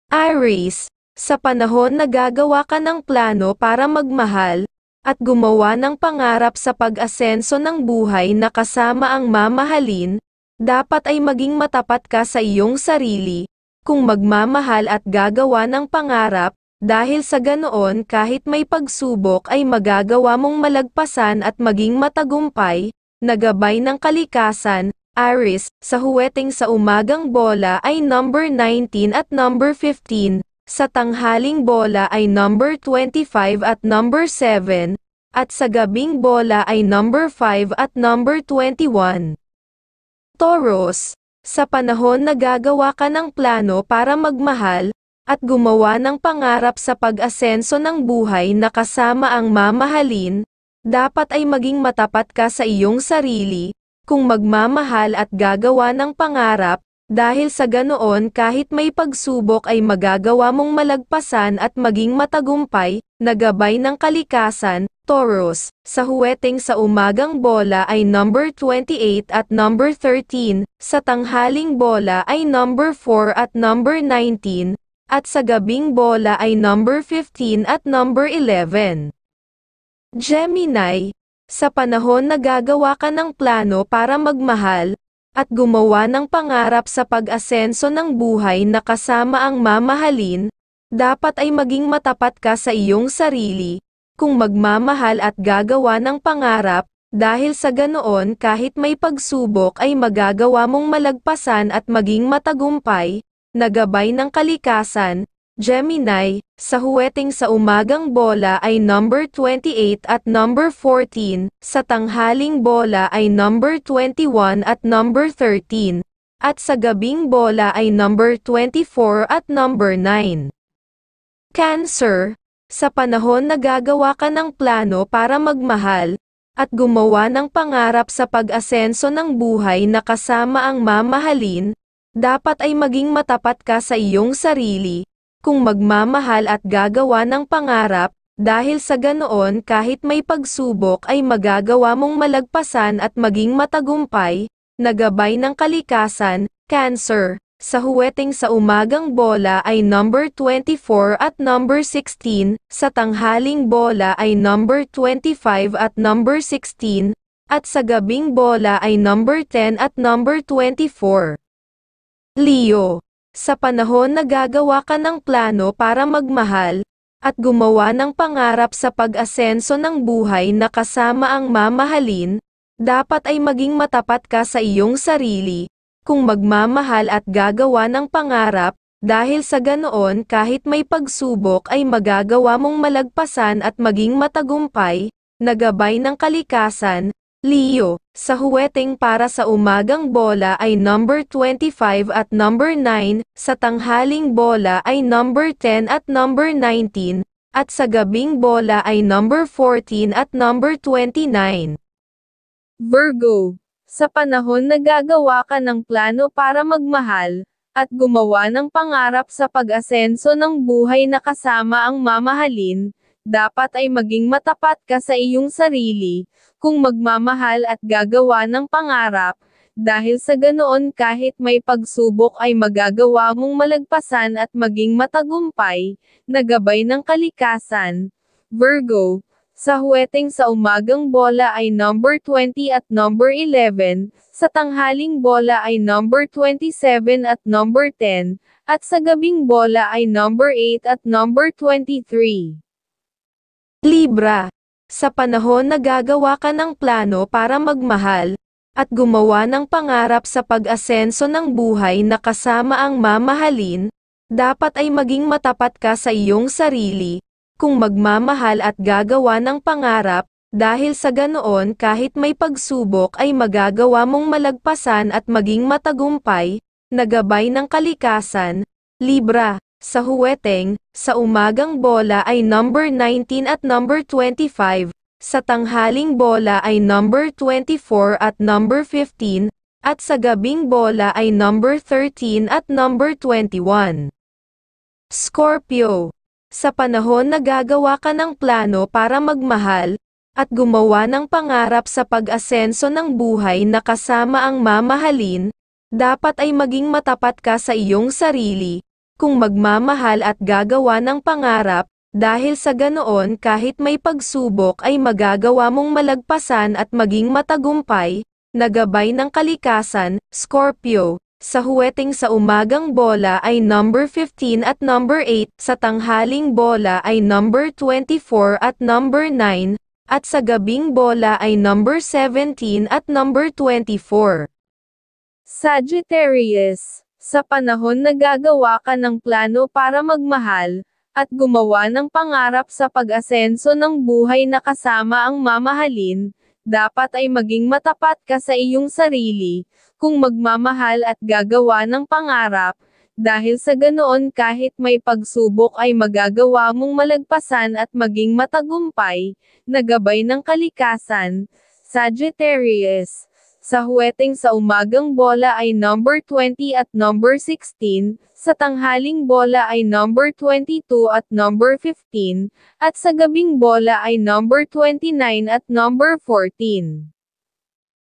Aries, sa panahon na gagawa ka ng plano para magmahal, at gumawa ng pangarap sa pag-asenso ng buhay na kasama ang mamahalin, dapat ay maging matapat ka sa iyong sarili, kung magmamahal at gagawa ng pangarap, dahil sa ganoon kahit may pagsubok ay magagawa mong malagpasan at maging matagumpay, na gabay ng kalikasan. Aries, sa huweting sa umagang bola ay number 19 at number 15, sa tanghaling bola ay number 25 at number 7, at sa gabing bola ay number 5 at number 21. Taurus, sa panahon na gagawa ka ng plano para magmahal, at gumawa ng pangarap sa pag-asenso ng buhay na kasama ang mamahalin, dapat ay maging matapat ka sa iyong sarili, kung magmamahal at gagawa ng pangarap, dahil sa ganoon kahit may pagsubok ay magagawa mong malagpasan at maging matagumpay, na gabay ng kalikasan. Taurus, sa huweting sa umagang bola ay number 28 at number 13, sa tanghaling bola ay number 4 at number 19, at sa gabing bola ay number 15 at number 11. Gemini, sa panahon na gagawa ka ng plano para magmahal, at gumawa ng pangarap sa pag-asenso ng buhay na kasama ang mamahalin, dapat ay maging matapat ka sa iyong sarili, kung magmamahal at gagawa ng pangarap, dahil sa ganoon kahit may pagsubok ay magagawa mong malagpasan at maging matagumpay, na gabay ng kalikasan. Gemini, sa huweting sa umagang bola ay number 28 at number 14, sa tanghaling bola ay number 21 at number 13, at sa gabing bola ay number 24 at number 9. Cancer, sa panahon na gagawa ka ng plano para magmahal, at gumawa ng pangarap sa pag-asenso ng buhay na kasama ang mamahalin, dapat ay maging matapat ka sa iyong sarili, kung magmamahal at gagawa ng pangarap, dahil sa ganoon kahit may pagsubok ay magagawa mong malagpasan at maging matagumpay, na gabay ng kalikasan. Cancer, sa huweting sa umagang bola ay number 24 at number 16, sa tanghaling bola ay number 25 at number 16, at sa gabing bola ay number 10 at number 24. Leo, sa panahon na gagawa ka ng plano para magmahal, at gumawa ng pangarap sa pag-asenso ng buhay na kasama ang mamahalin, dapat ay maging matapat ka sa iyong sarili, kung magmamahal at gagawa ng pangarap, dahil sa ganoon kahit may pagsubok ay magagawa mong malagpasan at maging matagumpay, na gabay ng kalikasan. Leo, sa huweting para sa umagang bola ay number 25 at number 9, sa tanghaling bola ay number 10 at number 19, at sa gabing bola ay number 14 at number 29. Virgo, sa panahon na gagawa ka ng plano para magmahal, at gumawa ng pangarap sa pag-asenso ng buhay na kasama ang mamahalin, dapat ay maging matapat ka sa iyong sarili, kung magmamahal at gagawa ng pangarap, dahil sa ganoon kahit may pagsubok ay magagawa mong malagpasan at maging matagumpay, na gabay ng kalikasan. Virgo, sa huweting sa umagang bola ay number 20 at number 11, sa tanghaling bola ay number 27 at number 10, at sa gabing bola ay number 8 at number 23. Libra, sa panahon na gagawa ka ng plano para magmahal, at gumawa ng pangarap sa pag-asenso ng buhay na kasama ang mamahalin, dapat ay maging matapat ka sa iyong sarili, kung magmamahal at gagawa ng pangarap, dahil sa ganoon kahit may pagsubok ay magagawa mong malagpasan at maging matagumpay, na gabay ng kalikasan. Libra, sa huweteng, sa umagang bola ay number 19 at number 25, sa tanghaling bola ay number 24 at number 15, at sa gabing bola ay number 13 at number 21. Scorpio, sa panahon na gagawa ka ng plano para magmahal, at gumawa ng pangarap sa pag-asenso ng buhay na kasama ang mamahalin, dapat ay maging matapat ka sa iyong sarili, kung magmamahal at gagawa ng pangarap, dahil sa ganoon kahit may pagsubok ay magagawa mong malagpasan at maging matagumpay, na gabay ng kalikasan, Scorpio. Sa huweting sa umagang bola ay number 15 at number 8, sa tanghaling bola ay number 24 at number 9, at sa gabing bola ay number 17 at number 24. Sagittarius, sa panahon na gagawa ka ng plano para magmahal, at gumawa ng pangarap sa pag-asenso ng buhay na kasama ang mamahalin, dapat ay maging matapat ka sa iyong sarili, kung magmamahal at gagawa ng pangarap, dahil sa ganoon kahit may pagsubok ay magagawa mong malagpasan at maging matagumpay, na gabay ng kalikasan, Sagittarius. Sa huweting sa umagang bola ay number 20 at number 16, sa tanghaling bola ay number 22 at number 15, at sa gabing bola ay number 29 at number 14.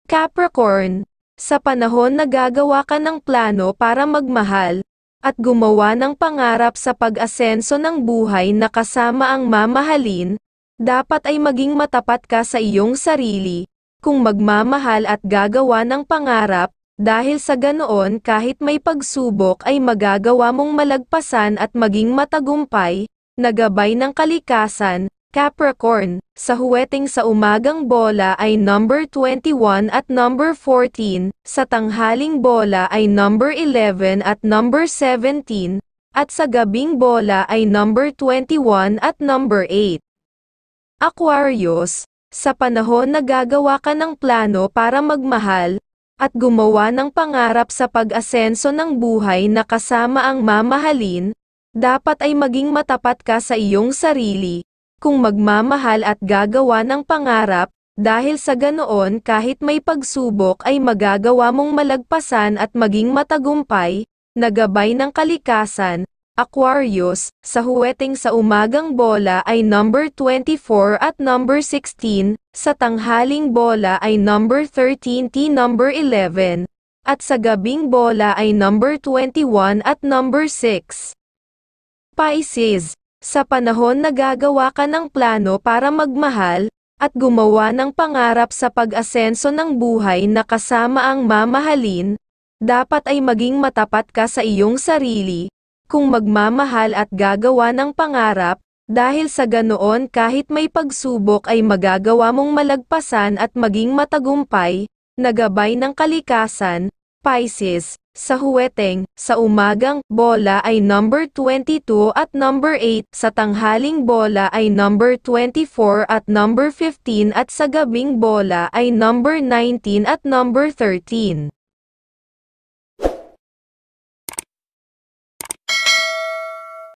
Capricorn, sa panahon na gagawa ka ng plano para magmahal, at gumawa ng pangarap sa pag-asenso ng buhay na kasama ang mamahalin, dapat ay maging matapat ka sa iyong sarili, kung magmamahal at gagawa ng pangarap, dahil sa ganoon kahit may pagsubok ay magagawa mong malagpasan at maging matagumpay, na gabay ng kalikasan, Capricorn. Sa huweting sa umagang bola ay number 21 at number 14, sa tanghaling bola ay number 11 at number 17, at sa gabing bola ay number 21 at number 8. Aquarius, sa panahon na gagawa ka ng plano para magmahal, at gumawa ng pangarap sa pag-asenso ng buhay na kasama ang mamahalin, dapat ay maging matapat ka sa iyong sarili, kung magmamahal at gagawa ng pangarap, dahil sa ganoon kahit may pagsubok ay magagawa mong malagpasan at maging matagumpay, na gabay ng kalikasan, Aquarius. Sa huweting sa umagang bola ay number 24 at number 16, sa tanghaling bola ay number 13 at number 11, at sa gabing bola ay number 21 at number 6. Pisces, sa panahon na gagawa ka ng plano para magmahal, at gumawa ng pangarap sa pag-asenso ng buhay na kasama ang mamahalin, dapat ay maging matapat ka sa iyong sarili, kung magmamahal at gagawa ng pangarap, dahil sa ganoon kahit may pagsubok ay magagawa mong malagpasan at maging matagumpay, na gabay ng kalikasan, Pisces. Sa huweteng, sa umagang bola ay number 22 at number 8, sa tanghaling bola ay number 24 at number 15 at sa gabing bola ay number 19 at number 13.